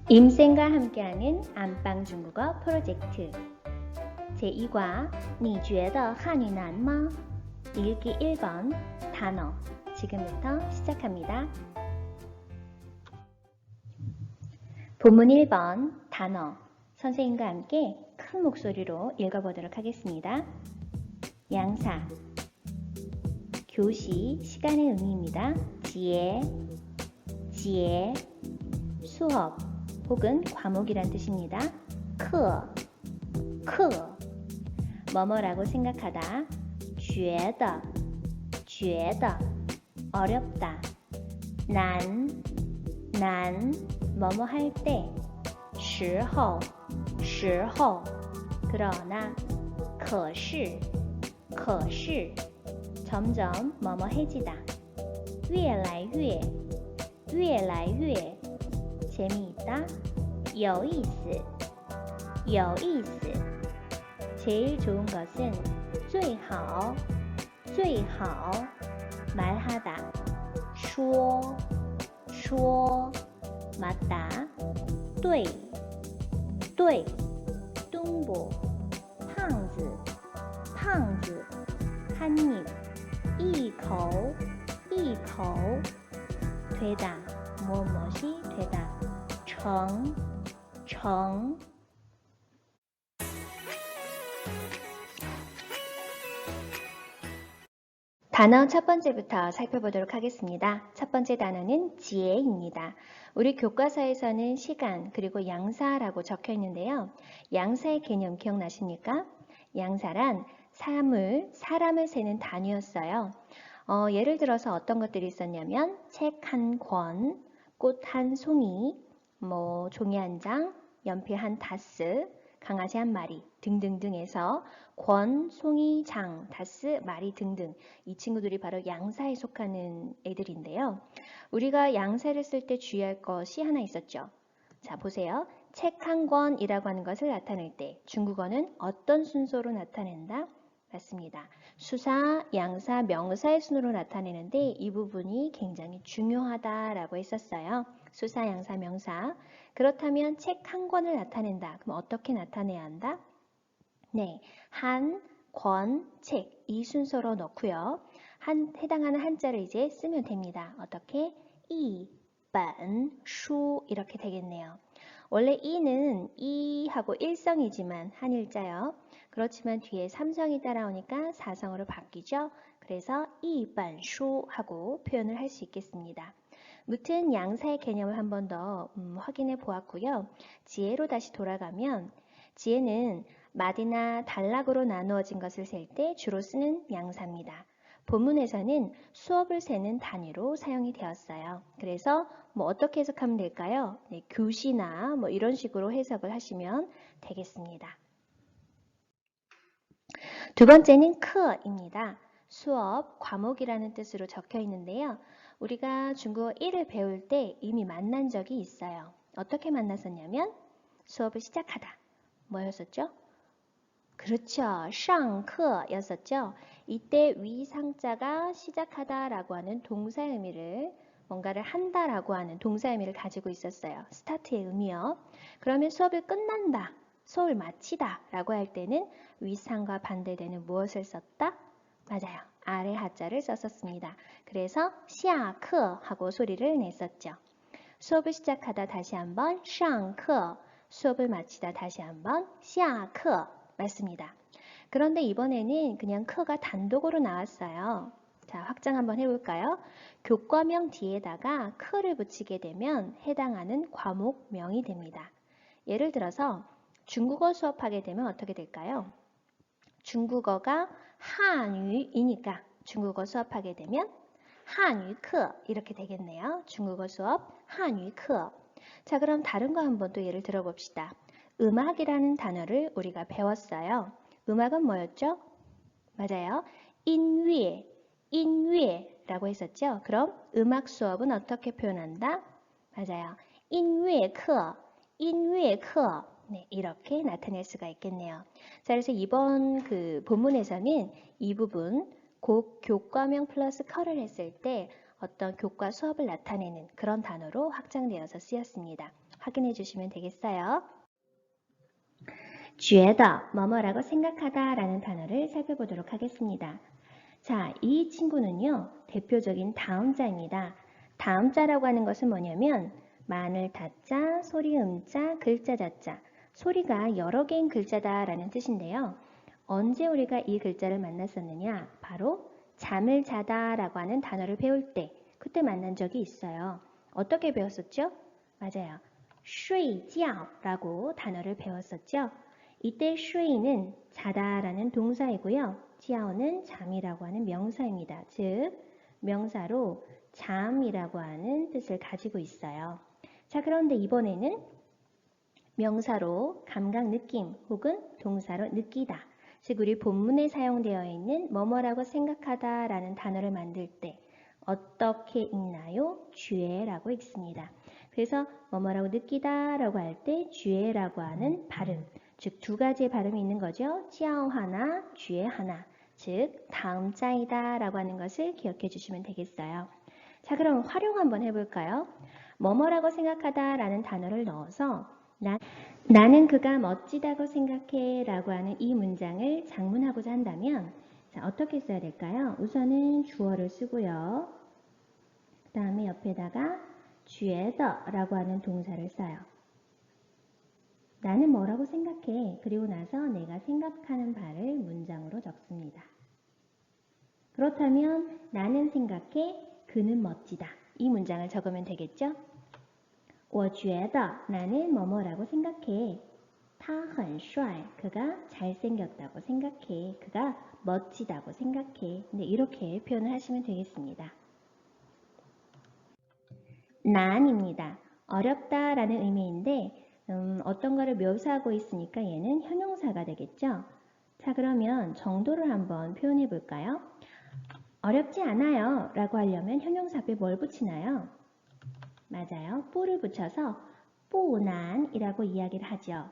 임쌤과 함께하는 안방 중국어 프로젝트 제2과 你觉得汉语难吗? 읽기 1번 단어 지금부터 시작합니다. 본문 1번 단어 선생님과 함께 큰 목소리로 읽어보도록 하겠습니다. 양사 교시 시간의 의미입니다. 지혜 수업 혹은 과목이란 뜻입니다. 크 뭐뭐라고 생각하다 觉得어렵다 난 뭐뭐 할 때 时候그러나 可是점점 뭐뭐 해지다 越来越 재미있다 有意思 제일 좋은 것은 最好 말하다 说 맞다 对 뚱보 胖子 한입 一口 되다 무엇이 되다 成 단어 첫 번째부터 살펴보도록 하겠습니다. 첫 번째 단어는 지혜입니다. 우리 교과서에서는 시간 그리고 양사라고 적혀 있는데요. 양사의 개념 기억나십니까? 양사란 사람을 세는 단위였어요. 예를 들어서 어떤 것들이 있었냐면 책 한 권, 꽃 한 송이, 종이 한 장, 연필 한 다스, 강아지 한 마리 등등등 해서 권, 송이, 장, 다스, 마리 등등 이 친구들이 바로 양사에 속하는 애들인데요. 우리가 양사를 쓸 때 주의할 것이 하나 있었죠. 자 보세요. 책 한 권이라고 하는 것을 나타낼 때 중국어는 어떤 순서로 나타낸다? 맞습니다. 수사, 양사, 명사의 순으로 나타내는데 이 부분이 굉장히 중요하다라고 했었어요. 수사, 양사, 명사. 그렇다면 책 한 권을 나타낸다. 그럼 어떻게 나타내야 한다? 네, 한, 권, 책 이 순서로 넣고요. 해당하는 한자를 이제 쓰면 됩니다. 어떻게? 이, 번, 수 이렇게 되겠네요. 원래 이는 이하고 일성이지만 한일자요. 그렇지만 뒤에 삼성이 따라오니까 사성으로 바뀌죠. 그래서 이반수 하고 표현을 할 수 있겠습니다. 무튼 양사의 개념을 한 번 더 확인해 보았고요. 지혜로 다시 돌아가면 지혜는 마디나 단락으로 나누어진 것을 셀 때 주로 쓰는 양사입니다. 본문에서는 수업을 세는 단위로 사용이 되었어요. 그래서 어떻게 해석하면 될까요? 네, 교시나 이런 식으로 해석을 하시면 되겠습니다. 두 번째는 크입니다. 수업, 과목이라는 뜻으로 적혀 있는데요. 우리가 중국어 1을 배울 때 이미 만난 적이 있어요. 어떻게 만났었냐면 수업을 시작하다. 뭐였었죠? 그렇죠. 上课였었죠. 이때 위상자가 시작하다라고 하는 동사의 의미를 뭔가를 한다라고 하는 동사의 의미를 가지고 있었어요. 스타트의 의미요. 그러면 수업을 끝난다, 수업을 마치다 라고 할 때는 위상과 반대되는 무엇을 썼다? 맞아요. 아래 하자를 썼었습니다. 그래서 下课 하고 소리를 냈었죠. 수업을 시작하다 다시 한번 上课 수업을 마치다 다시 한번 下课 맞습니다. 그런데 이번에는 그냥 크가 단독으로 나왔어요. 자, 확장 한번 해볼까요? 교과명 뒤에다가 크를 붙이게 되면 해당하는 과목명이 됩니다. 예를 들어서 중국어 수업하게 되면 어떻게 될까요? 중국어가 한유이니까 중국어 수업하게 되면 한유课 이렇게 되겠네요. 중국어 수업 한유课. 자, 그럼 다른 거 한번 또 예를 들어봅시다. 음악이라는 단어를 우리가 배웠어요. 음악은 뭐였죠? 맞아요. 인위라고 했었죠. 그럼 음악 수업은 어떻게 표현한다? 맞아요. 인위课. 네, 이렇게 나타낼 수가 있겠네요. 자, 그래서 이번 본문에서는 이 부분 교과명 플러스 커를 했을 때 어떤 교과 수업을 나타내는 그런 단어로 확장되어서 쓰였습니다. 확인해 주시면 되겠어요. 觉得 뭐뭐라고 생각하다 라는 단어를 살펴보도록 하겠습니다. 자, 이 친구는요, 대표적인 다음자입니다. 다음자라고 하는 것은 뭐냐면 마늘 다자, 소리 음자, 글자 자자, 소리가 여러 개인 글자다라는 뜻인데요. 언제 우리가 이 글자를 만났었느냐? 바로 잠을 자다라고 하는 단어를 배울 때, 그때 만난 적이 있어요. 어떻게 배웠었죠? 맞아요. 睡觉라고 단어를 배웠었죠. 이때 睡는 자다라는 동사이고요. 觉는 잠이라고 하는 명사입니다. 즉, 명사로 잠이라고 하는 뜻을 가지고 있어요. 자, 그런데 이번에는 명사로 감각, 느낌 혹은 동사로 느끼다. 즉, 우리 본문에 사용되어 있는 뭐뭐라고 생각하다 라는 단어를 만들 때 어떻게 읽나요? 觉라고 읽습니다. 그래서 뭐뭐라고 느끼다 라고 할 때 觉라고 하는 발음, 즉 두 가지의 발음이 있는 거죠. 叫 하나, 觉 하나. 즉 다음자이다 라고 하는 것을 기억해 주시면 되겠어요. 자, 그럼 활용 한번 해볼까요? 뭐뭐라고 생각하다 라는 단어를 넣어서 나는 그가 멋지다고 생각해 라고 하는 이 문장을 장문하고자 한다면 자, 어떻게 써야 될까요? 우선은 주어를 쓰고요. 그 다음에 옆에다가 觉得 라고 하는 동사를 써요. 나는 뭐라고 생각해? 그리고 나서 내가 생각하는 바를 문장으로 적습니다. 그렇다면 나는 생각해, 그는 멋지다. 이 문장을 적으면 되겠죠? 我觉得 나는 뭐뭐라고 생각해. 他很帅 그가 잘생겼다고 생각해. 그가 멋지다고 생각해. 근데 이렇게 표현을 하시면 되겠습니다. 난입니다. 어렵다라는 의미인데 어떤 거를 묘사하고 있으니까 얘는 형용사가 되겠죠. 자, 그러면 정도를 한번 표현해 볼까요? 어렵지 않아요 라고 하려면 형용사 앞에 뭘 붙이나요? 맞아요. 뽀를 붙여서 뽀난이라고 이야기를 하죠.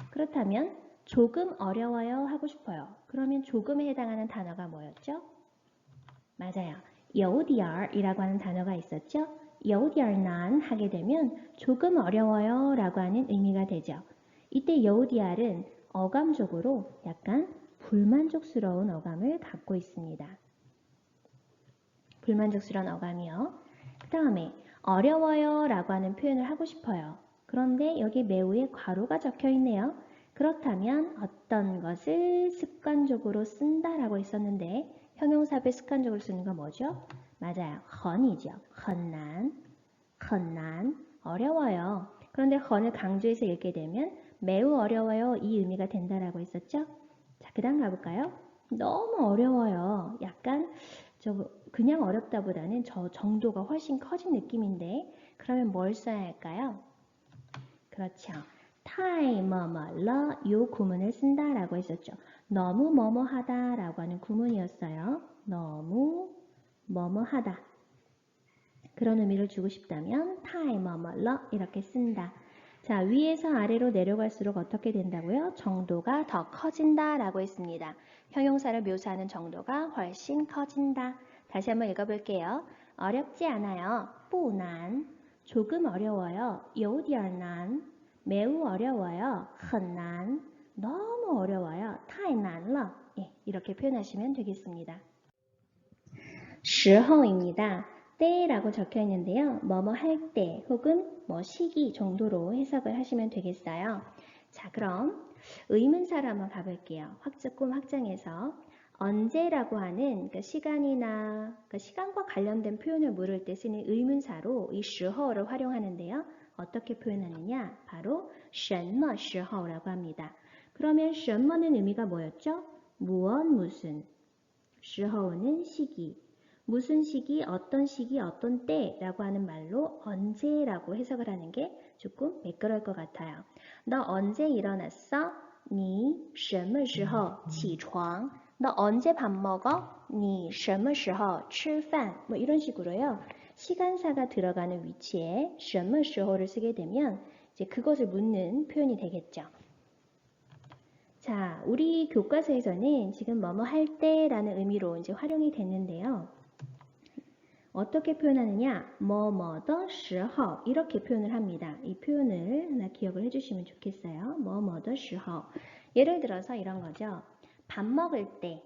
그렇다면 조금 어려워요 하고 싶어요. 그러면 조금에 해당하는 단어가 뭐였죠? 맞아요. 有点이라고 하는 단어가 있었죠. 有点难 하게 되면 조금 어려워요 라고 하는 의미가 되죠. 이때 有点은 어감적으로 약간 불만족스러운 어감을 갖고 있습니다. 불만족스러운 어감이요. 그 다음에 어려워요 라고 하는 표현을 하고 싶어요. 그런데 여기 매우에 괄호가 적혀 있네요. 그렇다면 어떤 것을 습관적으로 쓴다 라고 있었는데 형용사 앞에 습관적으로 쓰는 건 뭐죠? 맞아요. 很이죠. 很难, 어려워요. 그런데 很을 강조해서 읽게 되면 매우 어려워요. 이 의미가 된다라고 했었죠? 자, 그 다음 가볼까요? 너무 어려워요. 약간 그냥 어렵다보다는 저 정도가 훨씬 커진 느낌인데 그러면 뭘 써야 할까요? 그렇죠. 太뭐뭐了이 구문을 쓴다라고 했었죠. 너무 뭐뭐하다 라고 하는 구문이었어요. 너무 뭐뭐하다. 그런 의미를 주고 싶다면 太뭐뭐了이렇게 쓴다. 자, 위에서 아래로 내려갈수록 어떻게 된다고요? 정도가 더 커진다 라고 했습니다. 형용사를 묘사하는 정도가 훨씬 커진다. 다시 한번 읽어볼게요. 어렵지 않아요. 不难. 조금 어려워요. 有点难. 매우 어려워요. 很难. 너무 어려워요. 太难了. 예, 이렇게 표현하시면 되겠습니다. 时候입니다. 때라고 적혀 있는데요. 뭐뭐 할 때 혹은 뭐 시기 정도로 해석을 하시면 되겠어요. 자, 그럼 의문사로 한번 가볼게요. 조금 확장해서 언제라고 하는 시간이나 시간과 관련된 표현을 물을 때 쓰는 의문사로 이 时候를 활용하는데요. 어떻게 표현하느냐? 바로 什么时候라고 합니다. 그러면 什么는 의미가 뭐였죠? 무엇 무슨. 时候는 시기. 무슨 시기, 어떤 때라고 하는 말로 언제라고 해석을 하는 게 조금 매끄러울 것 같아요. 너 언제 일어났어? 你什么时候起床? 너 언제 밥 먹어? 你什么时候吃饭? 뭐 이런 식으로요. 시간사가 들어가는 위치에 什么时候를 쓰게 되면 이제 그것을 묻는 표현이 되겠죠. 자, 우리 교과서에서는 지금 뭐뭐 할 때라는 의미로 이제 활용이 됐는데요. 어떻게 표현하느냐? 某某的时候 이렇게 표현을 합니다. 이 표현을 하나 기억을 해주시면 좋겠어요. 某某的时候. 예를 들어서 이런 거죠. 밥 먹을 때.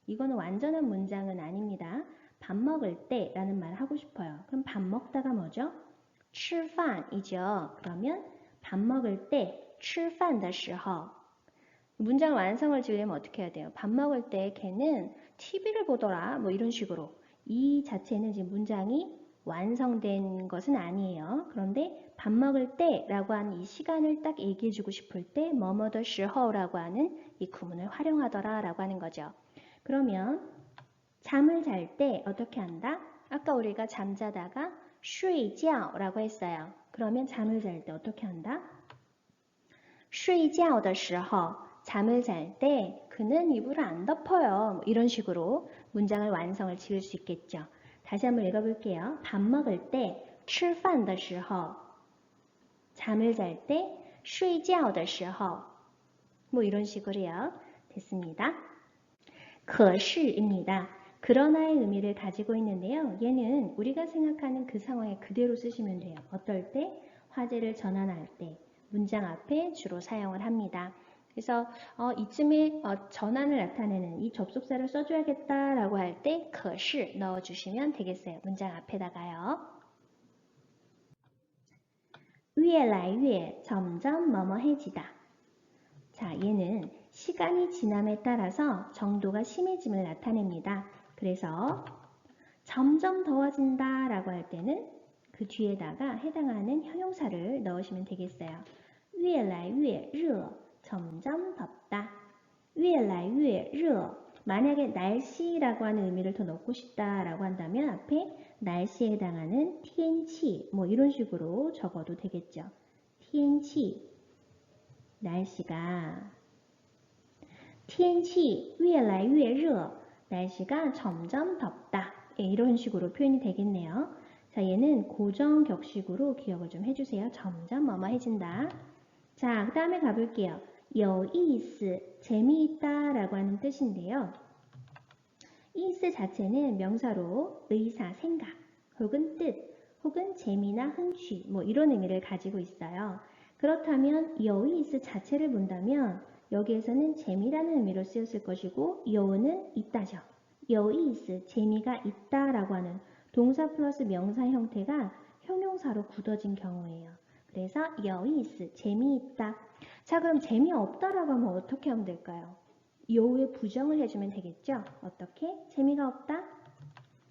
이거는 완전한 문장은 아닙니다. 밥 먹을 때 라는 말을 하고 싶어요. 그럼 밥 먹다가 뭐죠? 吃饭이죠. 그러면 밥 먹을 때 吃饭的时候. 문장 완성을 지으려면 어떻게 해야 돼요? 밥 먹을 때 걔는 TV를 보더라. 뭐 이런 식으로. 이 자체는 지금 문장이 완성된 것은 아니에요. 그런데 밥 먹을 때 라고 하는 이 시간을 딱 얘기해 주고 싶을 때 뭐뭐더 시허라고 하는 이 구문을 활용하더라 라고 하는 거죠. 그러면 잠을 잘 때 어떻게 한다? 아까 우리가 잠자다가 睡觉라고 했어요. 그러면 잠을 잘 때 어떻게 한다? 睡觉的时候 잠을 잘 때 그는 이불을 안 덮어요. 뭐 이런 식으로 문장을 완성을 지을 수 있겠죠. 다시 한번 읽어볼게요. 밥 먹을 때 吃饭的时候 잠을 잘 때 睡觉的时候 뭐 이런 식으로요. 됐습니다. 可是입니다. 그러나의 의미를 가지고 있는데요. 얘는 우리가 생각하는 그 상황에 그대로 쓰시면 돼요. 어떨 때? 화제를 전환할 때 문장 앞에 주로 사용을 합니다. 그래서 이쯤에 전환을 나타내는 이 접속사를 써줘야겠다라고 할 때 可是 넣어주시면 되겠어요. 문장 앞에다가요. 越来越 점점 뭐뭐해지다. 자, 얘는 시간이 지남에 따라서 정도가 심해짐을 나타냅니다. 그래서 점점 더워진다 라고 할 때는 그 뒤에다가 해당하는 형용사를 넣으시면 되겠어요. 越来越热 점점 덥다. 越来越热 만약에 날씨라고 하는 의미를 더 넣고 싶다라고 한다면 앞에 날씨에 해당하는 天气 뭐 이런 식으로 적어도 되겠죠. 天气 날씨가 天气越来越热 날씨가 점점 덥다. 예, 이런 식으로 표현이 되겠네요. 자, 얘는 고정 격식으로 기억을 좀 해주세요. 점점 뭐뭐해진다. 자, 그 다음에 가볼게요. 有意思, 재미있다 라고 하는 뜻인데요. 이스 자체는 명사로 의사, 생각, 혹은 뜻, 혹은 재미나 흥취, 뭐 이런 의미를 가지고 있어요. 그렇다면 有意思 자체를 본다면 여기에서는 재미라는 의미로 쓰였을 것이고 有는 있다죠. 有意思, 재미가 있다라고 하는 동사 플러스 명사 형태가 형용사로 굳어진 경우예요. 그래서 有意思, 재미있다. 자, 그럼 재미없다라고 하면 어떻게 하면 될까요? 요에 부정을 해주면 되겠죠? 어떻게? 재미가 없다?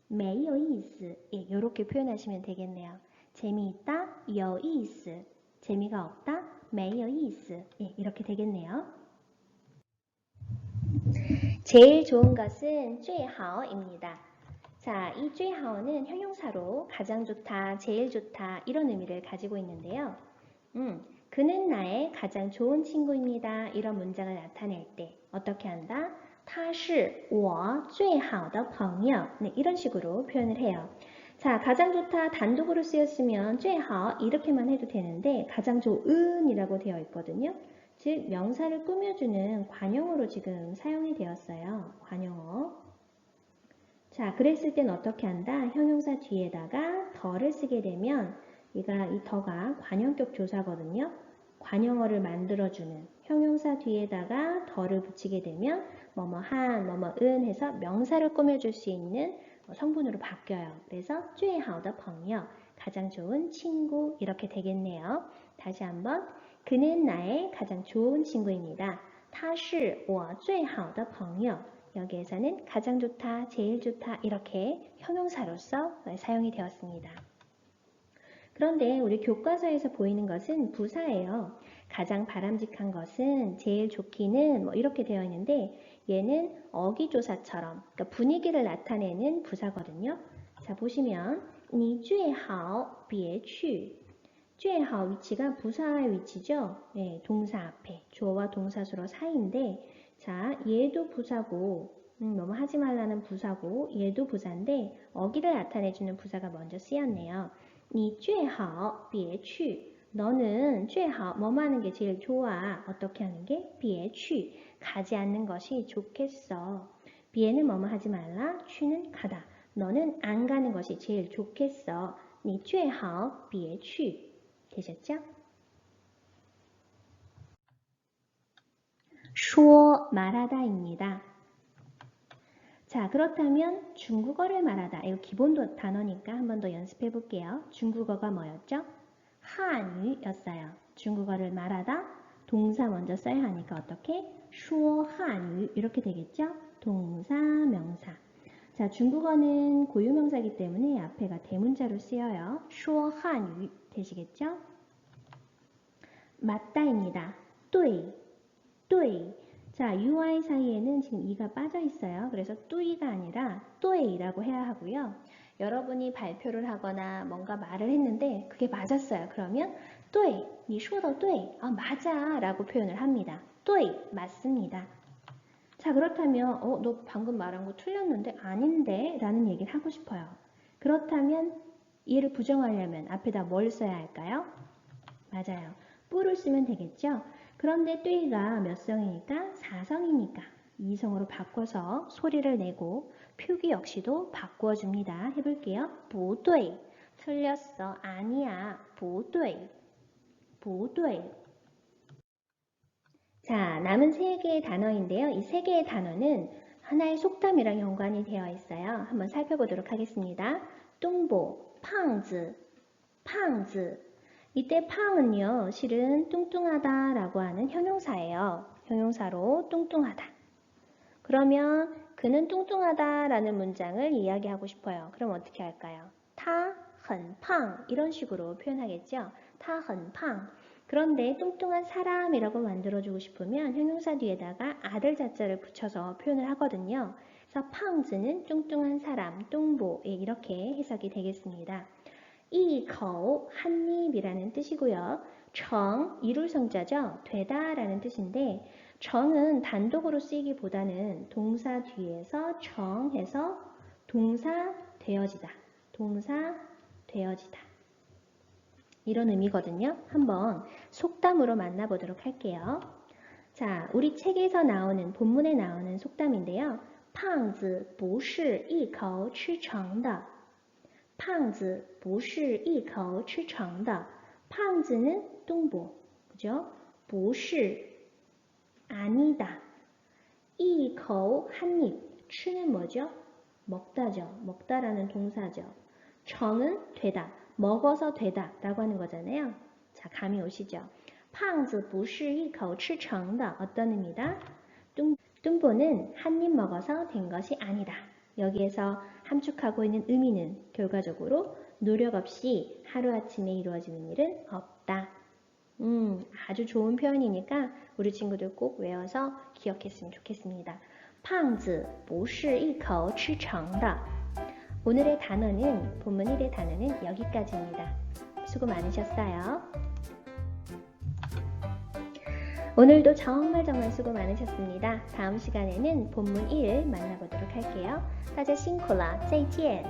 没有意思. 예, 이렇게 표현하시면 되겠네요. 재미있다, 有意思. 재미가 없다, 没有意思. 예, 이렇게 되겠네요. 제일 좋은 것은 最好입니다. 자, 이 最好는 형용사로 가장 좋다, 제일 좋다 이런 의미를 가지고 있는데요. 그는 나의 가장 좋은 친구입니다. 이런 문장을 나타낼 때 어떻게 한다? 他是我最好的朋友. 네, 이런 식으로 표현을 해요. 자, 가장 좋다 단독으로 쓰였으면 最好 이렇게만 해도 되는데 가장 좋은 이라고 되어 있거든요. 즉 명사를 꾸며주는 관용어로 지금 사용이 되었어요. 관용어. 자, 그랬을 땐 어떻게 한다? 형용사 뒤에다가 더를 쓰게 되면 이 더가 관용격 조사거든요. 관용어를 만들어주는 형용사 뒤에다가 더를 붙이게 되면 뭐뭐한, 뭐뭐은 해서 명사를 꾸며줄 수 있는 성분으로 바뀌어요. 그래서 最好的朋友, 가장 좋은 친구 이렇게 되겠네요. 다시 한번 그는 나의 가장 좋은 친구입니다. 他是我最好的朋友. 여기에서는 가장 좋다, 제일 좋다 이렇게 형용사로서 사용이 되었습니다. 그런데 우리 교과서에서 보이는 것은 부사예요. 가장 바람직한 것은, 제일 좋기는 뭐 이렇게 되어 있는데 얘는 어기조사처럼 그러니까 분위기를 나타내는 부사거든요. 자, 보시면 你最好别去 最好 위치가 부사의 위치죠. 네, 동사 앞에 주어와 동사수로 사이인데 자, 얘도 부사고 뭐뭐 하지 말라는 부사고 얘도 부사인데 어기를 나타내주는 부사가 먼저 쓰였네요. 你最好别去 너는 最好 뭐뭐 하는 게 제일 좋아. 어떻게 하는 게? 别去 가지 않는 것이 좋겠어. 别는 뭐뭐 하지 말라. 去는 가다. 너는 안 가는 것이 제일 좋겠어. 你最好别去. 되셨죠? 说 말하다입니다. 자, 그렇다면 중국어를 말하다. 이거 기본 단어니까 한 번 더 연습해 볼게요. 중국어가 뭐였죠? 한유였어요. 중국어를 말하다. 동사 먼저 써야 하니까 어떻게? 说한유 이렇게 되겠죠? 동사, 명사. 자, 중국어는 고유명사이기 때문에 앞에가 대문자로 쓰여요. 说한유 되시겠죠? 맞다입니다. 对, 对. 자, UI 사이에는 지금 이가 빠져 있어요. 그래서 뚜이가 아니라 뚜이라고 해야 하고요. 여러분이 발표를 하거나 뭔가 말을 했는데 그게 맞았어요. 그러면 뚜이, 你说的对, 맞아 라고 표현을 합니다. 뚜이, 맞습니다. 자, 그렇다면 너 방금 말한 거 틀렸는데 아닌데 라는 얘기를 하고 싶어요. 그렇다면 이를 부정하려면 앞에다 뭘 써야 할까요? 맞아요. 뿌를 쓰면 되겠죠? 그런데 뚜이가 몇 성이니까? 4성이니까 2성으로 바꿔서 소리를 내고 표기 역시도 바꾸어줍니다. 해볼게요. 不对. 틀렸어. 아니야. 不对. 不对. 자, 남은 3개의 단어인데요. 이 3개의 단어는 하나의 속담이랑 연관이 되어 있어요. 한번 살펴보도록 하겠습니다. 뚱보, 팡즈, 팡즈. 이때 팡은요, 실은 뚱뚱하다 라고 하는 형용사예요. 형용사로 뚱뚱하다. 그러면 그는 뚱뚱하다 라는 문장을 이야기하고 싶어요. 그럼 어떻게 할까요? 他很胖 이런 식으로 표현하겠죠? 他很胖. 그런데 뚱뚱한 사람이라고 만들어주고 싶으면 형용사 뒤에다가 아들 자자를 붙여서 표현을 하거든요. 그래서 팡즈는 뚱뚱한 사람, 뚱보 이렇게 해석이 되겠습니다. 一口 한입이라는 뜻이고요. 정 이룰 성자죠. 되다 라는 뜻인데 정은 단독으로 쓰이기보다는 동사 뒤에서 정해서 동사 되어지다. 동사 되어지다. 이런 의미거든요. 한번 속담으로 만나보도록 할게요. 자, 우리 책에서 나오는 본문에 나오는 속담인데요. 胖子不是一口吃成的. 胖子不是一口吃成的. 胖子는 뚱보, 그죠? 不是 아니다. 一口 한입, 吃는 뭐죠? 먹다죠. 먹다라는 동사죠. 정은 되다, 먹어서 되다 라고 하는 거잖아요. 자, 감이 오시죠? 胖子不是一口吃成的. 어떤 의미다? 뚱보는 한입 먹어서 된 것이 아니다. 여기에서 함축하고 있는 의미는 결과적으로 노력 없이 하루아침에 이루어지는 일은 없다. 아주 좋은 표현이니까 우리 친구들 꼭 외워서 기억했으면 좋겠습니다. 胖子不是一口吃成的. 오늘의 단어는, 본문 1의 단어는 여기까지입니다. 수고 많으셨어요. 오늘도 정말 수고 많으셨습니다. 다음 시간에는 본문 1 만나보도록 할게요. 大家辛苦了，再见。